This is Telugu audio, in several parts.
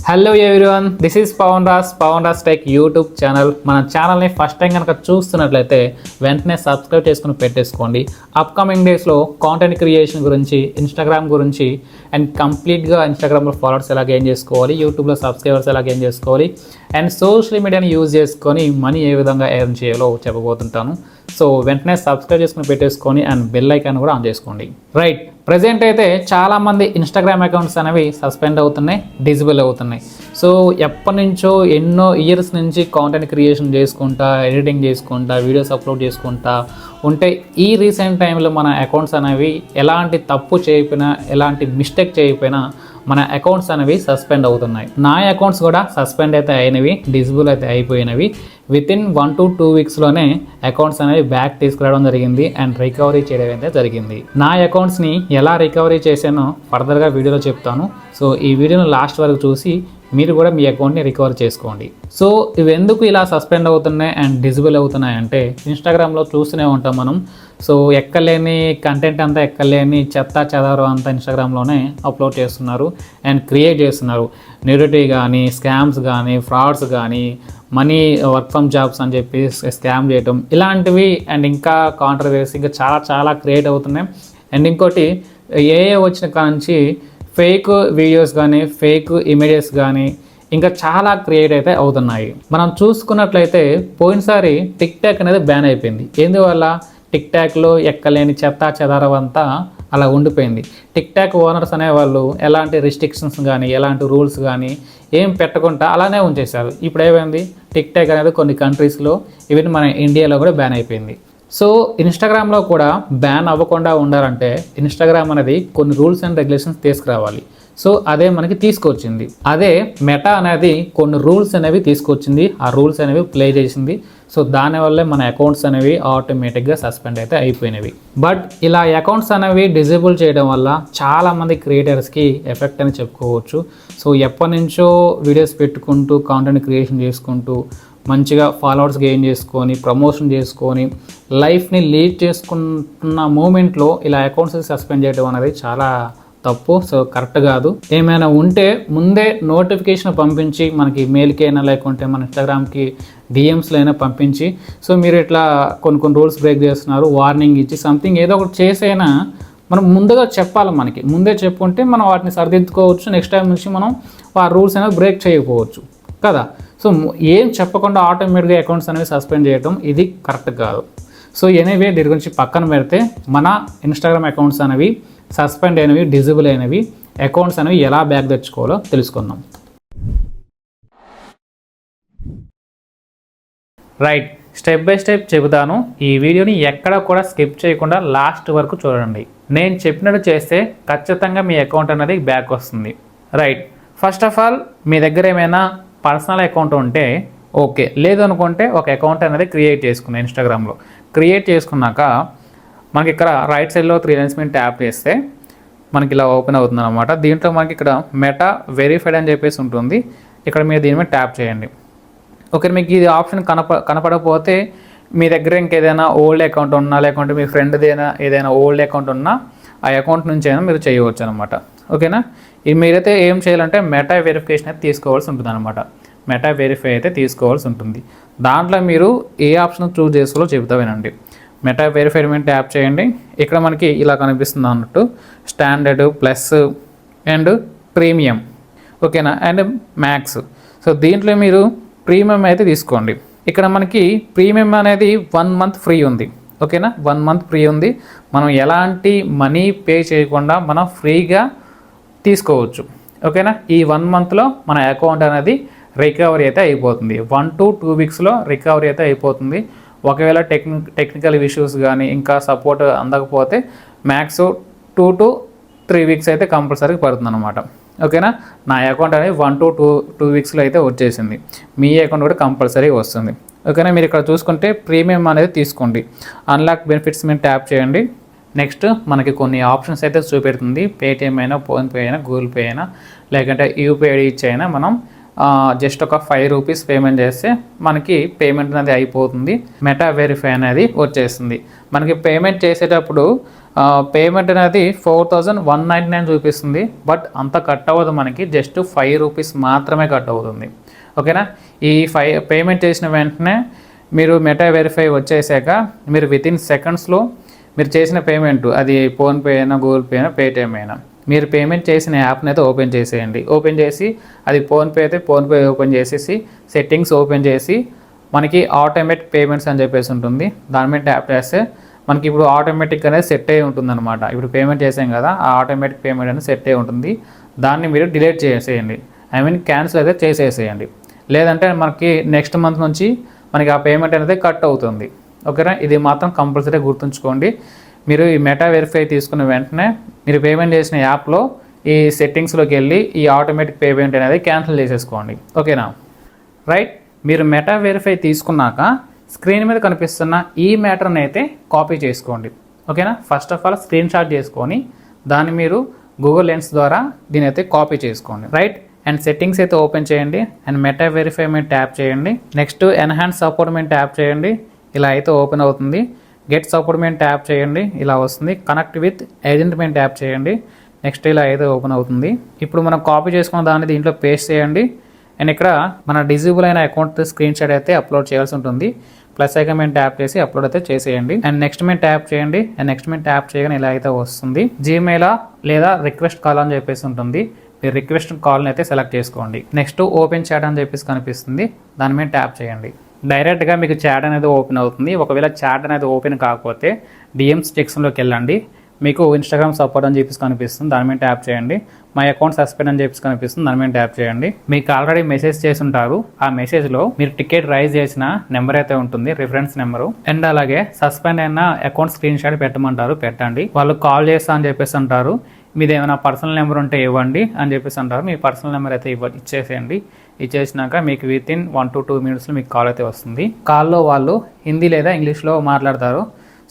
Hello everyone, this is Pavan Raj tech YouTube channel. మన ఛానల్ని ఫస్ట్ టైం కనుక చూస్తున్నట్లయితే వెంటనే సబ్స్క్రైబ్ చేసుకుని పెట్టేసుకోండి. అప్కమింగ్ డేస్లో కాంటెంట్ క్రియేషన్ గురించి, ఇన్స్టాగ్రామ్ గురించి అండ్ కంప్లీట్గా ఇన్స్టాగ్రామ్లో ఫాలోవర్స్ ఎలా గెయిన్ చేసుకోవాలి, యూట్యూబ్లో సబ్స్క్రైబర్స్ ఎలా గెయిన్ చేసుకోవాలి అండ్ సోషల్ మీడియాని యూజ్ చేసుకొని మనీ ఏ విధంగా ఎర్న్ చేయాలో చెప్పబోతుంటాను. సో వెంటనే సబ్స్క్రైబ్ చేసుకుని పెట్టేసుకొని అండ్ బెల్ ఐకాన్ కూడా ఆన్ చేసుకోండి. రైట్, ప్రజెంట్ అయితే చాలామంది ఇన్స్టాగ్రామ్ అకౌంట్స్ అనేవి సస్పెండ్ అవుతున్నాయి, డిజేబుల్ అవుతున్నాయి. సో ఎప్పటి నుంచో ఎన్నో ఇయర్స్ నుంచి కాంటెంట్ క్రియేషన్ చేసుకుంటా, ఎడిటింగ్ చేసుకుంటా, వీడియోస్ అప్లోడ్ చేసుకుంటా ఉంటే ఈ రీసెంట్ టైంలో మన అకౌంట్స్ అనేవి ఎలాంటి తప్పు చేయకపోయినా, ఎలాంటి మిస్టేక్ చేయకపోయినా మన అకౌంట్స్ అనేవి సస్పెండ్ అవుతున్నాయి. నా అకౌంట్స్ కూడా సస్పెండ్ అయితే అయినవి, డిజేబుల్ అయితే అయిపోయినవి. వితిన్ 1 to 2 వీక్స్లోనే అకౌంట్స్ అనేవి బ్యాక్ తీసుకురావడం జరిగింది అండ్ రికవరీ చేయడం అయితే జరిగింది. నా అకౌంట్స్ని ఎలా రికవరీ చేశానో ఫర్దర్గా వీడియోలో చెప్తాను. సో ఈ వీడియోను లాస్ట్ వరకు చూసి మీరు కూడా మీ అకౌంట్ని రికవర్ చేసుకోండి. సో ఇవి ఎందుకు ఇలా సస్పెండ్ అవుతున్నాయి అండ్ డిజేబుల్ అవుతున్నాయి అంటే, ఇన్స్టాగ్రామ్లో చూస్తూనే ఉంటాం మనం. సో ఎక్కలేని కంటెంట్ అంతా, ఎక్కలేని చెత్త చెదారం అంతా ఇన్స్టాగ్రామ్లోనే అప్లోడ్ చేస్తున్నారు అండ్ క్రియేట్ చేస్తున్నారు. న్యూడిటీ కానీ, స్కామ్స్ కానీ, ఫ్రాడ్స్ కానీ, మనీ వర్క్ ఫ్రమ్ జాబ్స్ అని చెప్పి స్కామ్ చేయటం, ఇలాంటివి అండ్ ఇంకా కాంట్రవర్సీ ఇంకా చాలా చాలా క్రియేట్ అవుతున్నాయి. అండ్ ఇంకోటి, ఏ వచ్చిన కాంచి ఫేక్ వీడియోస్ కానీ, ఫేక్ ఇమేజెస్ కానీ ఇంకా చాలా క్రియేట్ అయితే అవుతున్నాయి. మనం చూసుకున్నట్లయితే పోయినసారి టిక్ టాక్ అనేది బ్యాన్ అయిపోయింది. ఎందువల్ల? టిక్ టాక్లో ఎక్కలేని చెత్త చెదారం అంతా అలా ఉండిపోయింది. టిక్ టాక్ ఓనర్స్ అనేవాళ్ళు ఎలాంటి రిస్ట్రిక్షన్స్ కానీ, ఎలాంటి రూల్స్ కానీ ఏం పెట్టకుండా అలానే ఉంచేశారు. ఇప్పుడు ఏమైంది, టిక్ టాక్ అనేది కొన్ని కంట్రీస్లో, ఈవెన్ మన ఇండియాలో కూడా బ్యాన్ అయిపోయింది. సో ఇన్స్టాగ్రామ్లో కూడా బ్యాన్ అవ్వకుండా ఉండాలంటే ఇన్స్టాగ్రామ్ అనేది కొన్ని రూల్స్ అండ్ రెగ్యులేషన్స్ తీసుకురావాలి. సో అదే మనకి తీసుకొచ్చింది. అదే మెటా అనేది కొన్ని రూల్స్ అనేవి తీసుకొచ్చింది, ఆ రూల్స్ అనేవి ప్లే చేసింది. సో దానివల్లే మన అకౌంట్స్ అనేవి ఆటోమేటిక్గా సస్పెండ్ అయితే అయిపోయినవి. బట్ ఇలా అకౌంట్స్ అనేవి డిజేబుల్ చేయడం వల్ల చాలామంది క్రియేటర్స్కి ఎఫెక్ట్ అని చెప్పుకోవచ్చు. సో ఎప్పటి నుంచో వీడియోస్ పెట్టుకుంటూ, కాంటెంట్ క్రియేషన్ చేసుకుంటూ, మంచిగా ఫాలోవర్స్ గెయిన్ చేసుకొని, ప్రమోషన్ చేసుకొని, లైఫ్ని లీడ్ చేసుకున్న మూమెంట్లో ఇలా అకౌంట్స్ సస్పెండ్ చేయడం అనేది చాలా తప్పు. సో కరెక్ట్ కాదు. ఏమైనా ఉంటే ముందే నోటిఫికేషన్ పంపించి, మనకి మెయిల్కి అయినా లేకుంటే మన ఇన్స్టాగ్రామ్కి డిఎమ్స్లో అయినా పంపించి, సో మీరు ఇట్లా కొన్ని రూల్స్ బ్రేక్ చేస్తున్నారు, వార్నింగ్ ఇచ్చి సంథింగ్ ఏదో ఒకటి చేసైనా మనం ముందుగా చెప్పాలి. మనకి ముందే చెప్పుకుంటే మనం వాటిని సరిదిద్దుకోవచ్చు. నెక్స్ట్ టైం నుంచి మనం ఆ రూల్స్ అనేవి బ్రేక్ చేయకపోవచ్చు కదా. సో ఏం చెప్పకుండా ఆటోమేటిక్గా అకౌంట్స్ అనేవి సస్పెండ్ చేయడం ఇది కరెక్ట్ కాదు. సో ఎనీవే దీని గురించి పక్కన పెడితే, మన ఇన్స్టాగ్రామ్ అకౌంట్స్ అనేవి సస్పెండ్ అయినవి, డిజేబుల్ అయినవి అకౌంట్స్ అనేవి ఎలా బ్యాక్ తెచ్చుకోవాలో తెలుసుకుందాం. రైట్, స్టెప్ బై స్టెప్ చెబుతాను. ఈ వీడియోని ఎక్కడ కూడా స్కిప్ చేయకుండా లాస్ట్ వరకు చూడండి. నేను చెప్పినట్టు చేస్తే ఖచ్చితంగా మీ అకౌంట్ అనేది బ్యాక్ వస్తుంది. రైట్, ఫస్ట్ ఆఫ్ ఆల్ మీ దగ్గర ఏమైనా పర్సనల్ అకౌంట్ ఉంటే ఓకే, లేదు అనుకుంటే ఒక అకౌంట్ అనేది క్రియేట్ చేసుకున్నాను. ఇన్స్టాగ్రామ్లో క్రియేట్ చేసుకున్నాక మనకి ఇక్కడ రైట్ సైడ్లో 3 లైన్స్ మీద ట్యాప్ చేస్తే మనకి ఇలా ఓపెన్ అవుతుంది అనమాట. దీంట్లో మనకి ఇక్కడ మెటా వెరిఫైడ్ అని చెప్పేసి ఉంటుంది. ఇక్కడ మీరు దీని మీద ట్యాప్ చేయండి. ఓకే, మీకు ఇది ఆప్షన్ కనపడకపోతే మీ దగ్గర ఇంకేదైనా ఓల్డ్ అకౌంట్ ఉన్నా, లేకుంటే మీ ఫ్రెండ్ది ఏదైనా ఓల్డ్ అకౌంట్ ఉన్నా ఆ అకౌంట్ నుంచి అయినా మీరు చేయవచ్చు అనమాట. ఓకేనా, ఇది మీరైతే ఏం చేయాలంటే మెటా వెరిఫికేషన్ అయితే తీసుకోవాల్సి ఉంటుంది అనమాట. మెటా వెరిఫై అయితే తీసుకోవాల్సి ఉంటుంది. దాంట్లో మీరు ఏ ఆప్షన్ చూస్ చేసుకోవాలో చెబుతా వినండి. మెటా వెరిఫైడ్ మీద ట్యాప్ చేయండి. ఇక్కడ మనకి ఇలా కనిపిస్తుంది అన్నట్టు, స్టాండర్డ్, ప్లస్ అండ్ ప్రీమియం. ఓకేనా, అండ్ మ్యాక్స్. సో దీంట్లో మీరు ప్రీమియం అయితే తీసుకోండి. ఇక్కడ మనకి ప్రీమియం అనేది 1 month ఫ్రీ ఉంది. ఓకేనా, 1 month ఫ్రీ ఉంది. మనం ఎలాంటి మనీ పే చేయకుండా మనం ఫ్రీగా తీసుకోవచ్చు. ఓకేనా, ఈ 1 monthలో మన అకౌంట్ అనేది రికవరీ అయితే అయిపోతుంది. 1 to 2 వీక్స్లో రికవరీ అయితే అయిపోతుంది. ఒకవేళ టెక్నికల్ ఇష్యూస్ కానీ ఇంకా సపోర్ట్ అందకపోతే మ్యాక్స్ 2 to 3 వీక్స్ అయితే కంపల్సరీ పడుతుంది అనమాట. ఓకేనా, నా అకౌంట్ అనేది 1 to 2 వీక్స్లో అయితే వచ్చేసింది. మీ అకౌంట్ కూడా కంపల్సరీ వస్తుంది. ఓకేనా, మీరు ఇక్కడ చూసుకుంటే ప్రీమియం అనేది తీసుకోండి. అన్లాక్ బెనిఫిట్స్ మీద ట్యాప్ చేయండి. నెక్స్ట్ మనకి కొన్ని ఆప్షన్స్ అయితే చూపెడుతుంది. పేటిఎం అయినా, ఫోన్పే అయినా, గూగుల్ పే అయినా, లేకంటే యూపీఐ ఇచ్చి అయినా మనం జస్ట్ ఒక 5 రూపీస్ పేమెంట్ చేస్తే మనకి పేమెంట్ అనేది అయిపోతుంది. మెటా వెరిఫై అనేది వచ్చేస్తుంది. మనకి పేమెంట్ చేసేటప్పుడు పేమెంట్ అనేది 4199 చూపిస్తుంది. బట్ అంత కట్ అవ్వదు, మనకి జస్ట్ 5 రూపీస్ మాత్రమే కట్ అవుతుంది. ఓకేనా. ఈ పేమెంట్ చేసిన వెంటనే మీరు మెటా వెరిఫై వచ్చేసాక మీరు వితిన్ సెకండ్స్లో మీరు చేసిన పేమెంట్, అది ఫోన్పే అయినా గూగుల్ పే అయినా పేటిఎం అయినా, మీరు పేమెంట్ చేసిన యాప్ని అయితే ఓపెన్ చేసేయండి. ఓపెన్ చేసి అది ఫోన్పే అయితే ఫోన్పే ఓపెన్ చేసేసి సెట్టింగ్స్ ఓపెన్ చేసి మనకి ఆటోమేటిక్ పేమెంట్స్ అని చెప్పేసి ఉంటుంది. దాని మీద ట్యాప్ చేస్తే మనకి ఇప్పుడు ఆటోమేటిక్ అనేది సెట్ అయ్యి ఉంటుంది అనమాట. ఇప్పుడు పేమెంట్ చేసాం కదా, ఆ ఆటోమేటిక్ పేమెంట్ అనేది సెట్ అయ్యి ఉంటుంది. దాన్ని మీరు డిలీట్ చేసేయండి, క్యాన్సిల్ అయితే చేసేసేయండి. లేదంటే మనకి నెక్స్ట్ మంత్ నుంచి మనకి ఆ పేమెంట్ అనేది కట్ అవుతుంది. ఓకేనా. ఇది మాత్రం కంపల్సరీ గుర్తుంచుకోండి. మీరు ఈ మెటా వెరిఫై తీసుకున్న వెంటనే మీరు పేమెంట్ చేసిన యాప్లో ఈ సెట్టింగ్స్లోకి వెళ్ళి ఈ ఆటోమేటిక్ పేమెంట్ అనేది క్యాన్సిల్ చేసేసుకోండి. ఓకేనా. రైట్. మీరు మెటా వెరిఫై తీసుకున్నాక స్క్రీన్ మీద కనిపిస్తున్న ఈ మ్యాటర్ని అయితే కాపీ చేసుకోండి. ఓకేనా. First of all screen shot చేసుకొని దాన్ని మీరు గూగుల్ లెన్స్ ద్వారా దీని అయితే కాపీ చేసుకోండి. రైట్. అండ్ సెట్టింగ్స్ అయితే ఓపెన్ చేయండి అండ్ మెటా వెరిఫై మీద ట్యాప్ చేయండి. నెక్స్ట్ ఎన్హాన్స్ సపోర్ట్ మీద ట్యాప్ చేయండి. ఇలా అయితే ఓపెన్ అవుతుంది. గెట్ సపోర్ట్ మీద ట్యాప్ చేయండి, ఇలా వస్తుంది. కనెక్ట్ విత్ ఏజెంట్ మీద ట్యాప్ చేయండి. నెక్స్ట్ ఇలా అయితే ఓపెన్ అవుతుంది. ఇప్పుడు మనం కాపీ చేసుకున్న దాన్ని దీంట్లో పేస్ట్ చేయండి. అండ్ ఇక్కడ మన డిజేబుల్ అయిన అకౌంట్ స్క్రీన్ షాట్ అయితే అప్లోడ్ చేయాల్సి ఉంటుంది. ప్లస్ ఐకాన్ మీద ట్యాప్ చేసి అప్లోడ్ అయితే చేసేయండి. అండ్ నెక్స్ట్ మీద ట్యాప్ చేయండి. అండ్ నెక్స్ట్ మీద ట్యాప్ చేయగానే ఇలా అయితే వస్తుంది. జీమెయిల్ లేదా రిక్వెస్ట్ కాల్ అని చెప్పేసి ఉంటుంది. మీరు రిక్వెస్ట్ కాల్ని అయితే సెలెక్ట్ చేసుకోండి. నెక్స్ట్ ఓపెన్ చాట్ అని చెప్పేసి కనిపిస్తుంది, దాని మీద ట్యాప్ చేయండి. డైరెక్ట్గా మీకు చాట్ అనేది ఓపెన్ అవుతుంది. ఒకవేళ చాట్ అనేది ఓపెన్ కాకపోతే డిఎంస్ సెక్షన్లోకి వెళ్ళండి. మీకు ఇన్స్టాగ్రామ్ సపోర్ట్ అని చెప్పేసి కనిపిస్తుంది, దాని మీద ట్యాప్ చేయండి. మై అకౌంట్ సస్పెండ్ అని చెప్పేసి కనిపిస్తుంది, దాని మీద ట్యాప్ చేయండి. మీకు ఆల్రెడీ మెసేజ్ చేసి ఉంటారు. ఆ మెసేజ్లో మీరు టికెట్ రైజ్ చేసిన నెంబర్ అయితే ఉంటుంది, రిఫరెన్స్ నెంబరు. అండ్ అలాగే సస్పెండ్ అయిన అకౌంట్ స్క్రీన్ షాట్ పెట్టమంటారు, పెట్టండి. వాళ్ళు కాల్ చేస్తా అని చెప్పేసి అంటారు. మీది ఏమైనా పర్సనల్ నెంబర్ ఉంటే ఇవ్వండి అని చెప్పేసి అంటారు. మీ పర్సనల్ నెంబర్ అయితే ఇచ్చేసేయండి. ఇచ్చేసినాక మీకు వితిన్ 1 to 2 minutesలో మీకు కాల్ అయితే వస్తుంది. కాల్లో వాళ్ళు హిందీ లేదా ఇంగ్లీష్లో మాట్లాడతారు.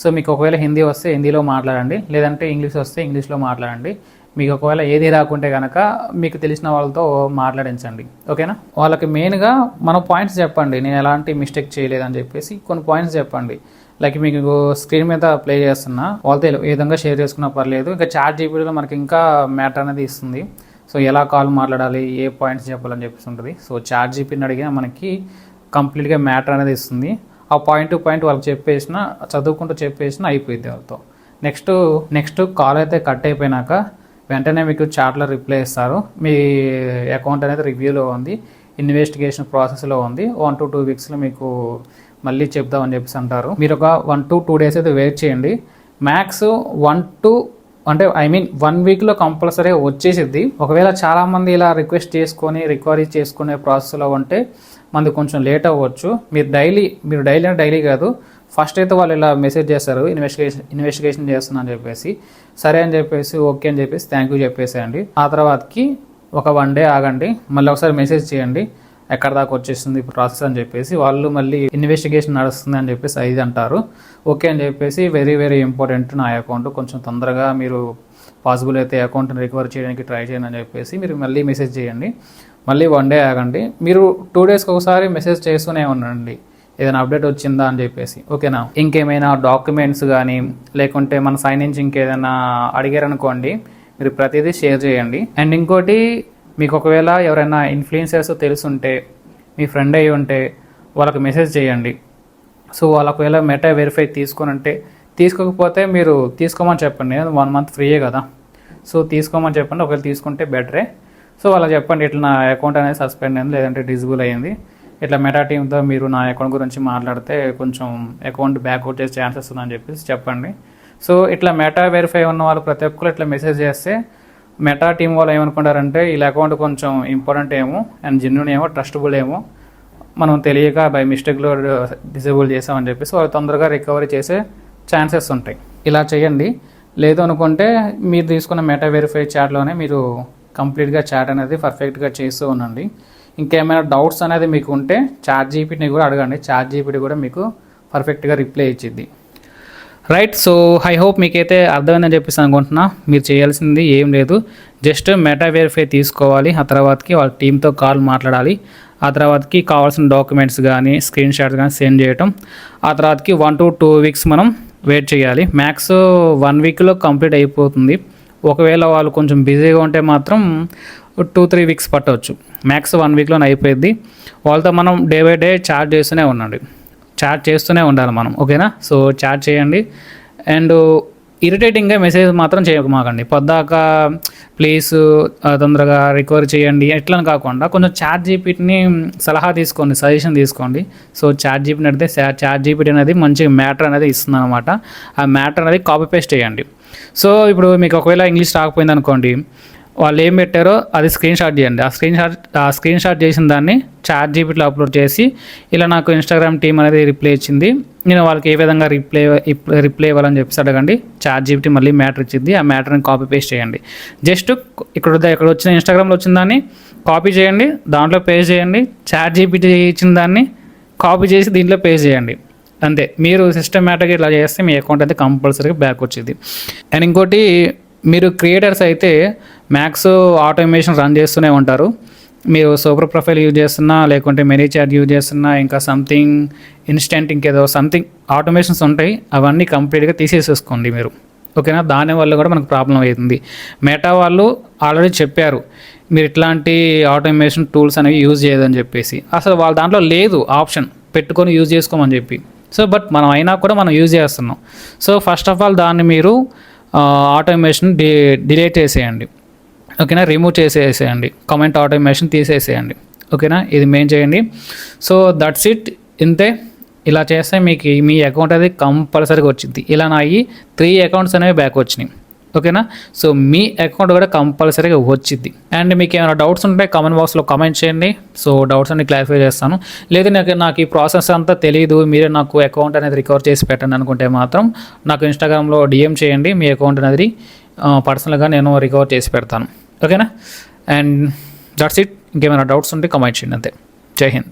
సో మీకు ఒకవేళ హిందీ వస్తే హిందీలో మాట్లాడండి, లేదంటే ఇంగ్లీష్ వస్తే ఇంగ్లీష్లో మాట్లాడండి. మీకు ఒకవేళ ఏది రాకుంటే కనుక మీకు తెలిసిన వాళ్ళతో మాట్లాడించండి. ఓకేనా. వాళ్ళకి మెయిన్గా మన పాయింట్స్ చెప్పండి, నేను ఎలాంటి మిస్టేక్ చేయలేదని చెప్పేసి కొన్ని పాయింట్స్ చెప్పండి. లైక్ మీకు స్క్రీన్ మీద ప్లే చేస్తున్నా, వాళ్ళతో ఏ విధంగా షేర్ చేసుకున్నా పర్లేదు. ఇంకా చాట్ జీపీటీలో మనకి ఇంకా మ్యాటర్ అనేది ఇస్తుంది. సో ఎలా కాల్ మాట్లాడాలి, ఏ పాయింట్స్ చెప్పాలని చెప్పేసి ఉంటుంది. సో చాట్ జీపీటీని అడిగినా మనకి కంప్లీట్గా మ్యాటర్ అనేది ఇస్తుంది. ఆ పాయింట్ టు పాయింట్ వాళ్ళకి చెప్పేసిన, చదువుకుంటూ చెప్పేసిన అయిపోయింది వాళ్ళతో. నెక్స్ట్ కాల్ అయితే కట్ అయిపోయినాక వెంటనే మీకు చాట్లో రిప్లై ఇస్తారు. మీ అకౌంట్ అనేది రివ్యూలో ఉంది, ఇన్వెస్టిగేషన్ ప్రాసెస్లో ఉంది, 1 to 2 weeksలో మీకు మళ్ళీ చెప్దామని చెప్పేసి అంటారు. మీరు ఒక 1 to 2 days అయితే వెయిట్ చేయండి. మ్యాక్స్ 1 weekలో కంపల్సరీ వచ్చేసిద్ది. ఒకవేళ చాలామంది ఇలా రిక్వెస్ట్ చేసుకొని రికవరీ చేసుకునే ప్రాసెస్లో ఉంటే మనది కొంచెం లేట్ అవ్వచ్చు. మీరు డైలీ కాదు, ఫస్ట్ అయితే వాళ్ళు ఇలా మెసేజ్ చేస్తారు, ఇన్వెస్టిగేషన్ చేస్తున్నా అని చెప్పేసి. సరే అని చెప్పేసి ఓకే అని చెప్పేసి థ్యాంక్ యూ చెప్పేసేయండి. ఆ తర్వాతకి ఒక 1 day ఆగండి, మళ్ళీ ఒకసారి మెసేజ్ చేయండి ఎక్కడ దాకా వచ్చేస్తుంది ప్రాసెస్ అని చెప్పేసి. వాళ్ళు మళ్ళీ ఇన్వెస్టిగేషన్ నడుస్తుంది అని చెప్పేసి అది అంటారు. ఓకే అని చెప్పేసి వెరీ వెరీ ఇంపార్టెంట్ నా అకౌంట్, కొంచెం తొందరగా మీరు పాసిబుల్ అయితే అకౌంట్ని రికవర్ చేయడానికి ట్రై చేయండి అని చెప్పేసి మీరు మళ్ళీ మెసేజ్ చేయండి. మళ్ళీ 1 day ఆగండి. మీరు 2 daysకి ఒకసారి మెసేజ్ చేస్తూనే ఉండండి ఏదైనా అప్డేట్ వచ్చిందా అని చెప్పేసి. ఓకేనా. ఇంకేమైనా డాక్యుమెంట్స్ కానీ లేకుంటే మన సైన్ నుంచి ఇంకేదైనా అడిగారనుకోండి, మీరు ప్రతిదీ షేర్ చేయండి. అండ్ ఇంకోటి, మీకు ఒకవేళ ఎవరైనా ఇన్ఫ్లుయెన్సర్స్ తెలుసుంటే, మీ ఫ్రెండ్ అయ్యి ఉంటే వాళ్ళకి మెసేజ్ చేయండి. సో వాళ్ళకి ఒకవేళ మెటా వెరిఫై తీసుకుని తీసుకోకపోతే మీరు తీసుకోమని చెప్పండి. 1 month ఫ్రీయే కదా, సో తీసుకోమని చెప్పండి. ఒకవేళ తీసుకుంటే బెటరే. సో వాళ్ళకి చెప్పండి, ఇట్లా నా అకౌంట్ అనేది సస్పెండ్ అయింది లేదంటే డిజేబుల్ అయ్యింది, ఇట్లా మెటా టీమ్తో మీరు నా అకౌంట్ గురించి మాట్లాడితే కొంచెం అకౌంట్ బ్యాక్అవుట్ చేసే ఛాన్సెస్ ఉందని చెప్పేసి చెప్పండి. సో ఇట్లా మెటా వెరిఫై ఉన్న వాళ్ళు ప్రతి ఒక్కరు ఇట్లా మెసేజ్ చేస్తే మెటా టీం వాళ్ళు ఏమనుకుంటారంటే వీళ్ళ అకౌంట్ కొంచెం ఇంపార్టెంట్ ఏమో అండ్ జెన్యూన్ ఏమో ట్రస్టబుల్ ఏమో, మనం తెలియక బై మిస్టేక్లో డిజేబుల్ చేసామని చెప్పేసి వాళ్ళు తొందరగా రికవరీ చేసే ఛాన్సెస్ ఉంటాయి. ఇలా చేయండి. లేదు అనుకుంటే మీరు తీసుకున్న మెటా వెరిఫై చాట్లోనే మీరు కంప్లీట్గా చాట్ అనేది పర్ఫెక్ట్గా చేస్తూ ఉండండి. ఇంకేమైనా డౌట్స్ అనేది మీకు ఉంటే చాట్ జీపీటీని కూడా అడగండి. చాట్ జీపీటీ కూడా మీకు పర్ఫెక్ట్గా రిప్లై ఇచ్చింది. రైట్. సో ఐ హోప్ మీకైతే అర్థమైందని చెప్పేసి అనుకుంటున్నా. మీరు చేయాల్సింది ఏం లేదు, జస్ట్ మెటా వెరిఫై తీసుకోవాలి, ఆ తర్వాతకి వాళ్ళ టీంతో కాల్ మాట్లాడాలి, ఆ తర్వాతకి కావాల్సిన డాక్యుమెంట్స్ కానీ స్క్రీన్ షాట్స్ కానీ సెండ్ చేయటం, ఆ తర్వాతకి 1 to 2 weeks మనం వెయిట్ చేయాలి. మ్యాక్స్ 1 వీక్లో కంప్లీట్ అయిపోతుంది. ఒకవేళ వాళ్ళు కొంచెం బిజీగా ఉంటే మాత్రం 2-3 వీక్స్ పట్టవచ్చు. మ్యాక్స్ 1 వీక్లోనే అయిపోయింది. వాళ్ళతో మనం డే బై డే చాట్ చేస్తూనే ఉండాలి మనం, ఓకేనా. సో చాట్ చేయండి. అండ్ ఇరిటేటింగ్గా మెసేజ్ మాత్రం చేయమాకండి. పొద్దాక ప్లీజ్ తొందరగా రికవరీ చేయండి ఎట్లని కాకుండా కొంచెం చాట్ జీపీటీని సలహా తీసుకోండి, సజెషన్ తీసుకోండి. సో చాట్ జీపీటీ అడిగితే చాట్ జీపీటీ అనేది మంచి మ్యాటర్ అనేది ఇస్తుంది అనమాట. ఆ మ్యాటర్ అనేది కాపీ పేస్ట్ చేయండి. సో ఇప్పుడు మీకు ఒకవేళ ఇంగ్లీష్ రాకపోయింది అనుకోండి, వాళ్ళు ఏం పెట్టారో అది స్క్రీన్ షాట్ చేయండి. ఆ స్క్రీన్ షాట్ చేసిన దాన్ని చాట్ జీపీటీలో అప్లోడ్ చేసి, ఇలా నాకు ఇన్స్టాగ్రామ్ టీమ్ అనేది రిప్లై ఇచ్చింది, నేను వాళ్ళకి ఏ విధంగా రిప్లై ఇవ్వాలని చెప్పేసి అడగండి. చాట్ జీపీటీ మళ్ళీ మ్యాటర్ ఇచ్చింది. ఆ మ్యాటర్ని కాపీ పేస్ట్ చేయండి. జస్ట్ ఇక్కడ వచ్చిన ఇన్స్టాగ్రామ్లో వచ్చిన దాన్ని కాపీ చేయండి, దాంట్లో పేస్ట్ చేయండి. చాట్ జీపీటీ ఇచ్చిన దాన్ని కాపీ చేసి దీంట్లో పేస్ట్ చేయండి. అంతే. మీరు సిస్టమేటిక్గా ఇలా చేస్తే మీ అకౌంట్ అయితే కంపల్సరీగా బ్యాక్ వచ్చింది. అండ్ ఇంకోటి, మీరు క్రియేటర్స్ అయితే మ్యాక్స్ ఆటోమేషన్ రన్ చేస్తూనే ఉంటారు. మీరు సూపర్ ప్రొఫైల్ యూజ్ చేస్తున్నా, లేకుంటే మెనీ చాట్ యూజ్ చేస్తున్నా, ఇంకా సంథింగ్ ఇన్స్టెంట్ ఇంకేదో సంథింగ్ ఆటోమేషన్స్ ఉంటాయి, అవన్నీ కంప్లీట్గా తీసేసేసుకోండి మీరు, ఓకేనా. దానివల్ల కూడా మనకు ప్రాబ్లం అవుతుంది. మెటా వాళ్ళు ఆల్రెడీ చెప్పారు మీరు ఇట్లాంటి ఆటోమేషన్ టూల్స్ అనేవి యూజ్ చేయదని చెప్పేసి. అసలు వాళ్ళ దాంట్లో లేదు ఆప్షన్ పెట్టుకొని యూజ్ చేసుకోమని చెప్పి. సో బట్ మనం అయినా కూడా మనం యూజ్ చేస్తున్నాం. సో ఫస్ట్ ఆఫ్ ఆల్ దాన్ని మీరు ఆటోమేషన్ డిలీట్ చేసేయండి, ఓకేనా. రిమూవ్ చేసేసేయండి. కామెంట్ ఆటోమేషన్ తీసేసేయండి, ఓకేనా. ఇది మెయిన్ చేయండి. సో దట్స్ ఇట్, ఇంతే. ఇలా చేస్తే మీకు మీ అకౌంట్ అది కంపల్సరీగా వచ్చింది. ఇలా నా 3 అకౌంట్స్ అనేవి బ్యాక్ వచ్చినాయి, ఓకేనా. సో మీ అకౌంట్ కూడా కంపల్సరీగా వచ్చింది. అండ్ మీకు ఏమైనా డౌట్స్ ఉంటే కామెంట్ బాక్స్లో కామెంట్ చేయండి. సో డౌట్స్ అన్ని క్లారిఫై చేస్తాను. లేదు నాకు ఈ ప్రాసెస్ అంతా తెలియదు, మీరే నాకు అకౌంట్ అనేది రికవర్ చేసి పెట్టండి అనుకుంటే మాత్రం నాకు ఇన్స్టాగ్రామ్లో డిఎం చేయండి. మీ అకౌంట్ అనేది పర్సనల్గా నేను రికవర్ చేసి పెడతాను, ఓకేనా. And that's it. ఇంకేమైనా డౌట్స్ ఉంటే కామెంట్ చేయండి, అంతే. జై హింద్.